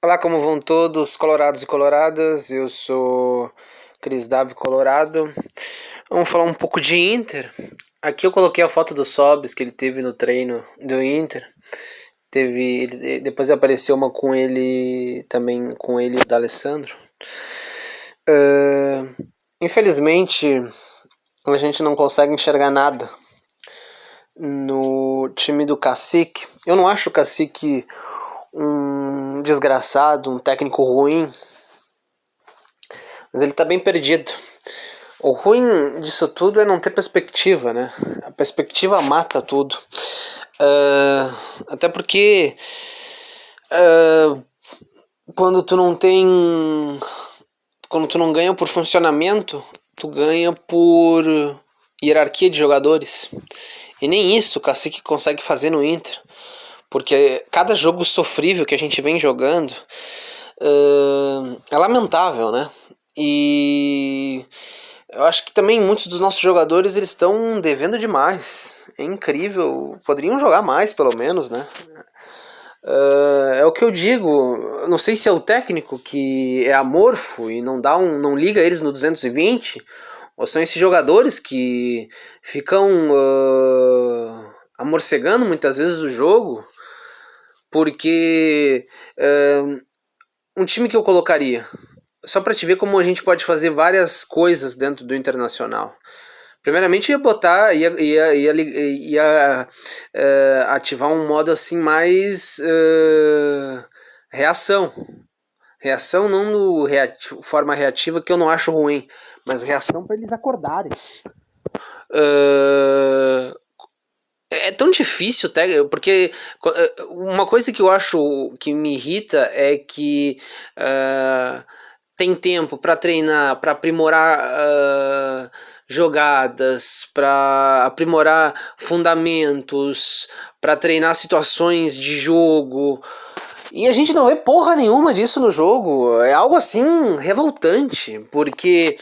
Olá, como vão todos, colorados e coloradas? Eu sou Cris Davi Colorado. Vamos falar um pouco de Inter. Aqui eu coloquei a foto do Sobis que ele teve no treino do Inter. Depois apareceu uma com ele também, com ele e o D'Alessandro. Infelizmente, a gente não consegue enxergar nada no time do Cacique. Eu não acho o Cacique um desgraçado, um técnico ruim, mas ele tá bem perdido. O ruim disso tudo é não ter perspectiva, né? A perspectiva mata tudo. Até porque quando tu não tem. Quando tu não ganha por funcionamento, tu ganha por hierarquia de jogadores. E nem isso o Cacique consegue fazer no Inter. Porque cada jogo sofrível que a gente vem jogando é lamentável, né? E eu acho que também muitos dos nossos jogadores eles estão devendo demais. É incrível. Poderiam jogar mais, pelo menos, né? É o que eu digo. Não sei se é o técnico que é amorfo e não liga eles no 220, ou são esses jogadores que ficam amorcegando muitas vezes o jogo, porque um time que eu colocaria, só para te ver como a gente pode fazer várias coisas dentro do Internacional. Primeiramente ia botar, ia ativar um modo assim mais reação. Reação não no forma reativa, que eu não acho ruim, mas reação para eles acordarem. É tão difícil, porque uma coisa que eu acho que me irrita é que tem tempo para treinar, para aprimorar jogadas, para aprimorar fundamentos, para treinar situações de jogo. E a gente não vê porra nenhuma disso no jogo. É algo assim revoltante, porque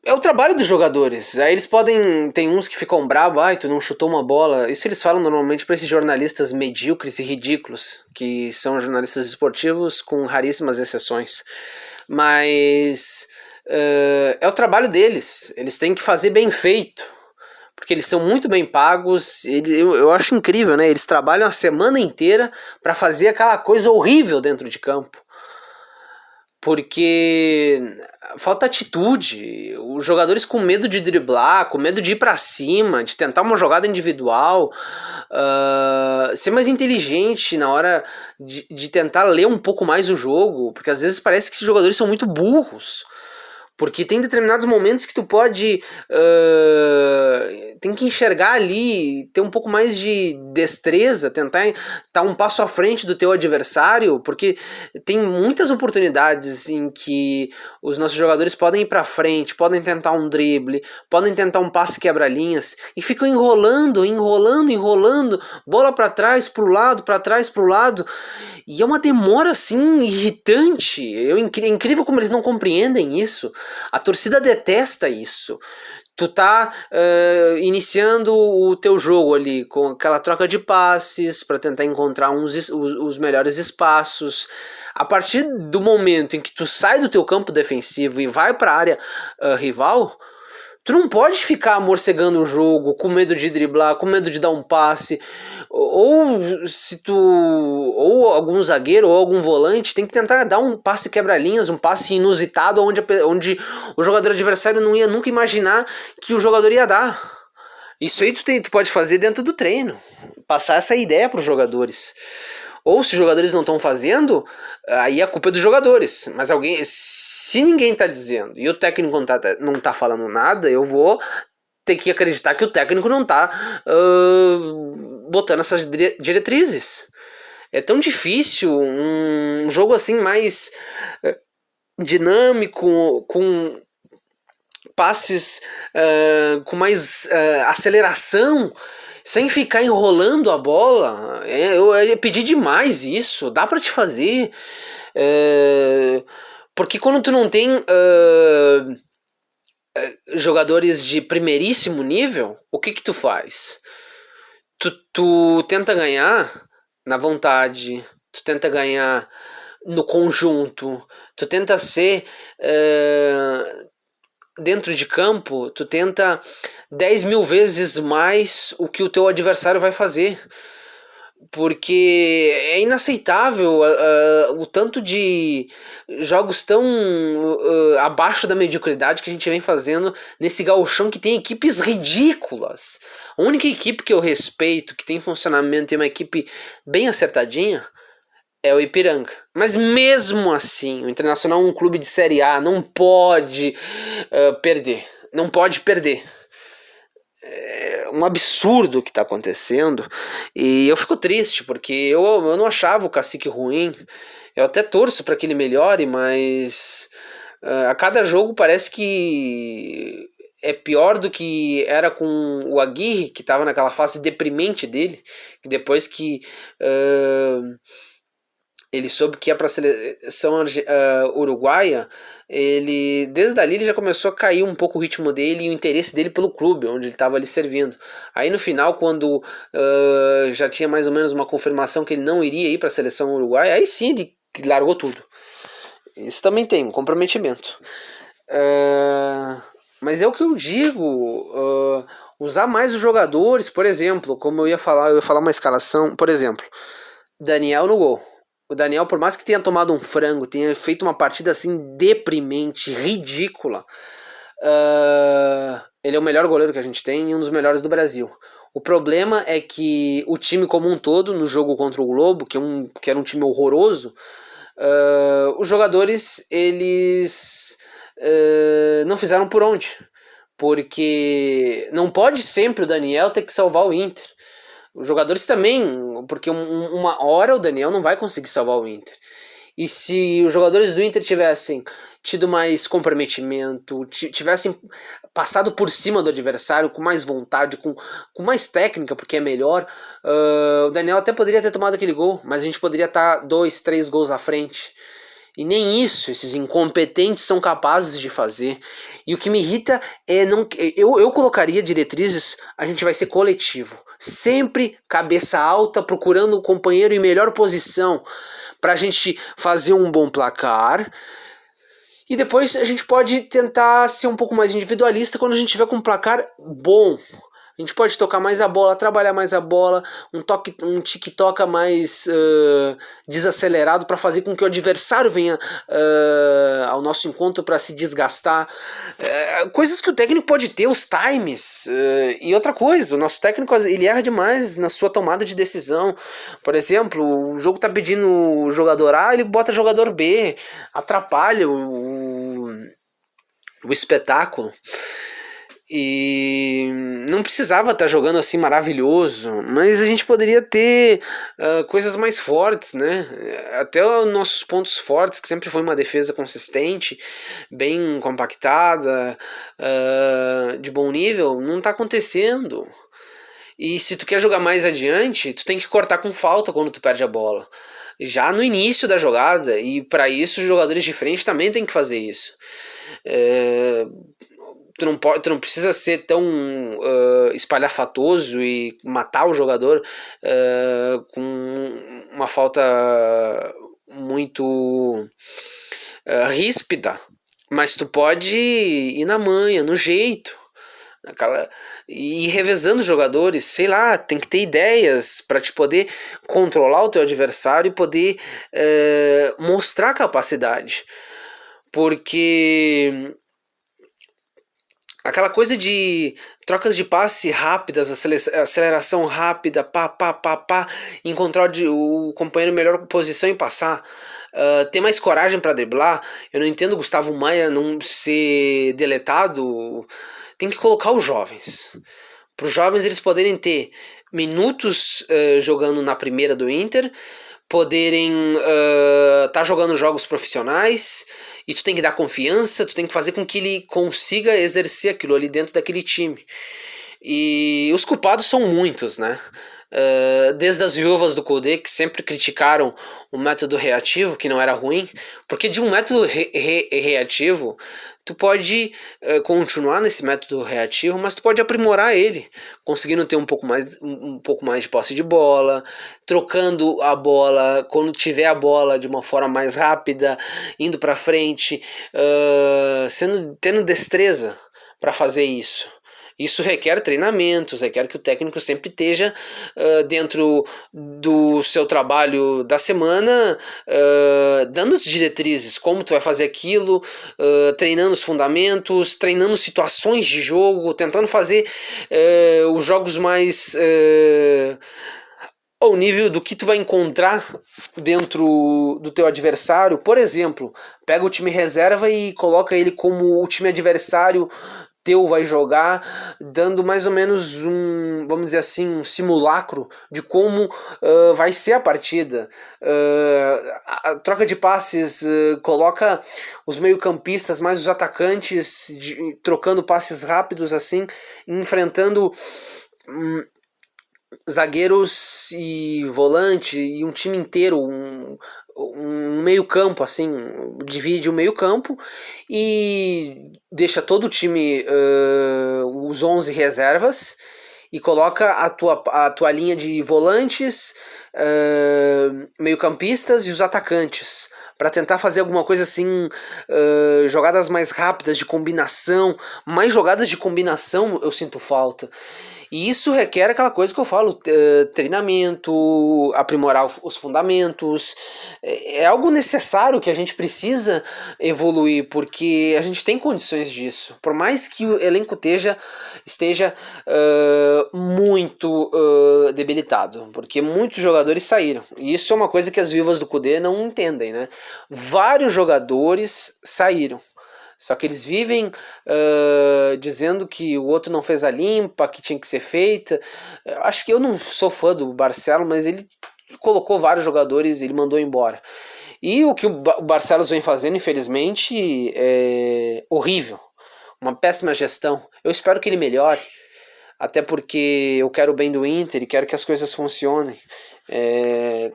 é o trabalho dos jogadores. Aí eles podem. Tem uns que ficam bravos, ai, tu não chutou uma bola. Isso eles falam normalmente para esses jornalistas medíocres e ridículos, que são jornalistas esportivos com raríssimas exceções. Mas é o trabalho deles. Eles têm que fazer bem feito. Porque eles são muito bem pagos. Eu acho incrível, né? Eles trabalham a semana inteira para fazer aquela coisa horrível dentro de campo. Porque falta atitude, os jogadores com medo de driblar, com medo de ir para cima, de tentar uma jogada individual, ser mais inteligente na hora de tentar ler um pouco mais o jogo, porque às vezes parece que esses jogadores são muito burros. Porque tem determinados momentos que tu pode. Tem que enxergar ali, ter um pouco mais de destreza, tentar estar um passo à frente do teu adversário, porque tem muitas oportunidades em que os nossos jogadores podem ir para frente, podem tentar um drible, podem tentar um passe quebra-linhas e ficam enrolando, bola para trás, pro lado, para trás, pro lado. E é uma demora assim irritante. É incrível como eles não compreendem isso. A torcida detesta isso. Tu tá iniciando o teu jogo ali com aquela troca de passes para tentar encontrar os melhores espaços. A partir do momento em que tu sai do teu campo defensivo e vai para a área rival, tu não pode ficar morcegando o jogo, com medo de driblar, com medo de dar um passe. Ou se tu. Ou algum zagueiro ou algum volante tem que tentar dar um passe quebra-linhas, um passe inusitado, onde o jogador adversário não ia nunca imaginar que o jogador ia dar. Isso aí tu pode fazer dentro do treino. Passar essa ideia para os jogadores. Ou se os jogadores não estão fazendo, aí a culpa é dos jogadores. Mas alguém, se ninguém está dizendo e o técnico não tá falando nada, eu vou ter que acreditar que o técnico não está botando essas diretrizes. É tão difícil um jogo assim mais dinâmico, com passes com mais aceleração, sem ficar enrolando a bola. Eu ia pedir demais isso. Dá pra te fazer. Porque quando tu não tem jogadores de primeiríssimo nível, o que tu faz? Tu tenta ganhar na vontade, tu tenta ganhar no conjunto, tu tenta ser dentro de campo, tu tenta 10 mil vezes mais o que o teu adversário vai fazer. Porque é inaceitável o tanto de jogos tão abaixo da mediocridade que a gente vem fazendo nesse gauchão que tem equipes ridículas. A única equipe que eu respeito, que tem funcionamento, tem uma equipe bem acertadinha, é o Ipiranga. Mas mesmo assim, o Internacional é um clube de Série A, não pode perder. Não pode perder. É um absurdo o que está acontecendo. E eu fico triste, porque eu não achava o Cacique ruim. Eu até torço para que ele melhore, mas a cada jogo parece que é pior do que era com o Aguirre, que estava naquela fase deprimente dele, que depois que ele soube que ia para a seleção uruguaia, ele desde ali ele já começou a cair um pouco o ritmo dele e o interesse dele pelo clube, onde ele estava ali servindo. Aí no final, quando já tinha mais ou menos uma confirmação que ele não iria ir para a seleção uruguaia, aí sim ele largou tudo. Isso também tem um comprometimento. Mas é o que eu digo, usar mais os jogadores, por exemplo, como eu ia falar uma escalação, por exemplo, Daniel no gol. O Daniel, por mais que tenha tomado um frango, tenha feito uma partida assim deprimente, ridícula, ele é o melhor goleiro que a gente tem e um dos melhores do Brasil. O problema é que o time como um todo, no jogo contra o Globo, que era um time horroroso, os jogadores eles não fizeram por onde. Porque não pode sempre o Daniel ter que salvar o Inter. Os jogadores também, porque uma hora o Daniel não vai conseguir salvar o Inter. E se os jogadores do Inter tivessem tido mais comprometimento, tivessem passado por cima do adversário com mais vontade, com mais técnica, porque é melhor, o Daniel até poderia ter tomado aquele gol, mas a gente poderia estar 2, 3 gols à frente. E nem isso esses incompetentes são capazes de fazer. E o que me irrita é não. Eu colocaria diretrizes, a gente vai ser coletivo. Sempre cabeça alta, procurando o companheiro em melhor posição, pra gente fazer um bom placar. E depois a gente pode tentar ser um pouco mais individualista quando a gente tiver com um placar bom. A gente pode tocar mais a bola, trabalhar mais a bola, um tic-toca mais desacelerado para fazer com que o adversário venha ao nosso encontro para se desgastar. Coisas que o técnico pode ter, os times. E outra coisa, o nosso técnico ele erra demais na sua tomada de decisão. Por exemplo, o jogo tá pedindo o jogador A, ele bota jogador B, atrapalha o espetáculo. E não precisava estar jogando assim maravilhoso, mas a gente poderia ter coisas mais fortes, né? Até os nossos pontos fortes, que sempre foi uma defesa consistente, bem compactada, de bom nível, não está acontecendo. E se tu quer jogar mais adiante, tu tem que cortar com falta quando tu perde a bola. Já no início da jogada, e para isso os jogadores de frente também tem que fazer isso. Tu não precisa ser tão espalhafatoso e matar o jogador com uma falta muito ríspida, mas tu pode ir na manha, no jeito, e ir revezando os jogadores, sei lá, tem que ter ideias para te poder controlar o teu adversário e poder mostrar capacidade, porque aquela coisa de trocas de passe rápidas, aceleração rápida, pá, encontrar o companheiro em melhor posição e passar. Ter mais coragem para driblar. Eu não entendo o Gustavo Maia não ser deletado. Tem que colocar os jovens. Para os jovens eles poderem ter minutos jogando na primeira do Inter, poderem tá jogando jogos profissionais, e tu tem que dar confiança, tu tem que fazer com que ele consiga exercer aquilo ali dentro daquele time. E os culpados são muitos, né? desde as viúvas do Codê, que sempre criticaram o método reativo, que não era ruim, porque de um método reativo, tu pode continuar nesse método reativo, mas tu pode aprimorar ele, conseguindo ter um pouco mais de posse de bola, trocando a bola quando tiver a bola de uma forma mais rápida, indo para frente, tendo destreza para fazer isso. Isso requer treinamentos, requer que o técnico sempre esteja dentro do seu trabalho da semana, dando as diretrizes, como tu vai fazer aquilo, treinando os fundamentos, treinando situações de jogo, tentando fazer os jogos mais ao nível do que tu vai encontrar dentro do teu adversário. Por exemplo, pega o time reserva e coloca ele como o time adversário teu vai jogar, dando mais ou menos vamos dizer assim, um simulacro de como vai ser a partida. A troca de passes coloca os meio-campistas mais os atacantes trocando passes rápidos assim, enfrentando zagueiros e volante e um time inteiro, um meio campo assim, divide o meio campo e deixa todo o time, os 11 reservas, e coloca a tua linha de volantes, meio campistas e os atacantes, para tentar fazer alguma coisa assim, jogadas mais rápidas de combinação. Mais jogadas de combinação eu sinto falta. E isso requer aquela coisa que eu falo, treinamento, aprimorar os fundamentos. É algo necessário que a gente precisa evoluir, porque a gente tem condições disso. Por mais que o elenco esteja muito debilitado, porque muitos jogadores saíram. E isso é uma coisa que as viúvas do Cudê não entendem, né? Vários jogadores saíram. Só que eles vivem dizendo que o outro não fez a limpa, que tinha que ser feita. Eu acho que eu não sou fã do Barcelos, mas ele colocou vários jogadores e ele mandou embora. E o que o Barcelos vem fazendo, infelizmente, é horrível. Uma péssima gestão. Eu espero que ele melhore, até porque eu quero o bem do Inter e quero que as coisas funcionem.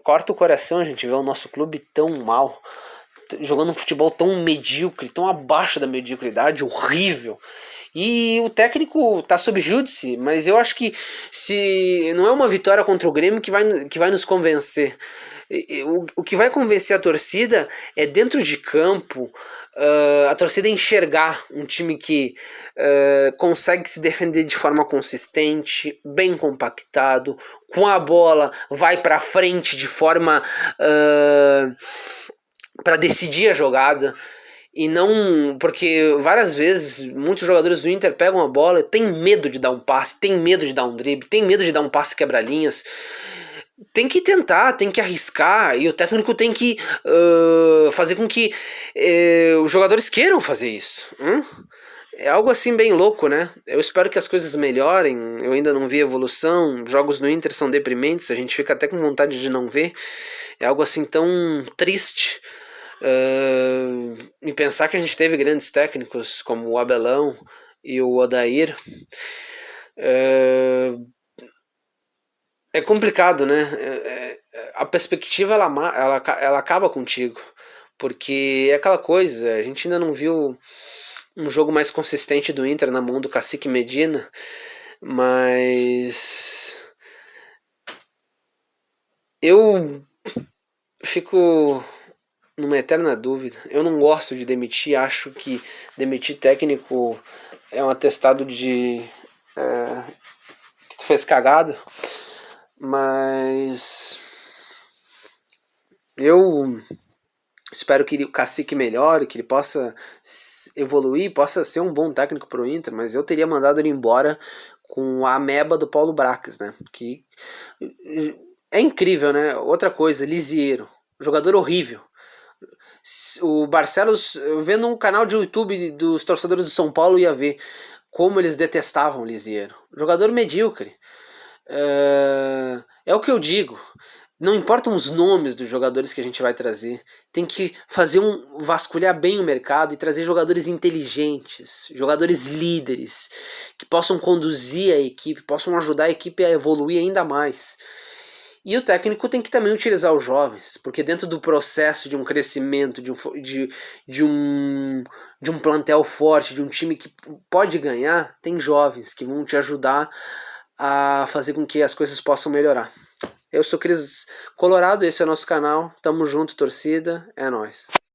Corta o coração a gente ver o nosso clube tão mal, jogando um futebol tão medíocre, tão abaixo da mediocridade, horrível. E o técnico tá sob júdice, mas eu acho que se não é uma vitória contra o Grêmio que vai nos convencer. O que vai convencer a torcida é dentro de campo, a torcida enxergar um time que consegue se defender de forma consistente, bem compactado, com a bola, vai para frente de forma para decidir a jogada. E não, porque várias vezes muitos jogadores do Inter pegam a bola, tem medo de dar um passe, tem medo de dar um drible, tem medo de dar um passe quebra-linhas. Tem que tentar, tem que arriscar, e o técnico tem que fazer com que os jogadores queiram fazer isso. É algo assim bem louco, né? Eu espero que as coisas melhorem. Eu ainda não vi evolução. Jogos no Inter são deprimentes, a gente fica até com vontade de não ver. É algo assim tão triste. E pensar que a gente teve grandes técnicos como o Abelão e o Odair. É complicado, né? A perspectiva ela acaba contigo, porque é aquela coisa, a gente ainda não viu um jogo mais consistente do Inter na mão do Cacique Medina, mas eu fico numa eterna dúvida. Eu não gosto de demitir, acho que demitir técnico é um atestado de que tu fez cagada, mas eu espero que o Cacique melhore, que ele possa evoluir, possa ser um bom técnico pro Inter, mas eu teria mandado ele embora com a ameba do Paulo Brax, né? Que é incrível, né? Outra coisa, Lisiero, jogador horrível. O Barcelos, vendo um canal de YouTube dos torcedores do São Paulo, ia ver como eles detestavam o Lisiero. Jogador medíocre. É o que eu digo. Não importam os nomes dos jogadores que a gente vai trazer. Tem que vasculhar bem o mercado e trazer jogadores inteligentes, jogadores líderes, que possam conduzir a equipe, possam ajudar a equipe a evoluir ainda mais. E o técnico tem que também utilizar os jovens, porque dentro do processo de um crescimento, de um, de um plantel forte, de um time que pode ganhar, tem jovens que vão te ajudar a fazer com que as coisas possam melhorar. Eu sou Cris Colorado, esse é o nosso canal. Tamo junto, torcida. É nóis.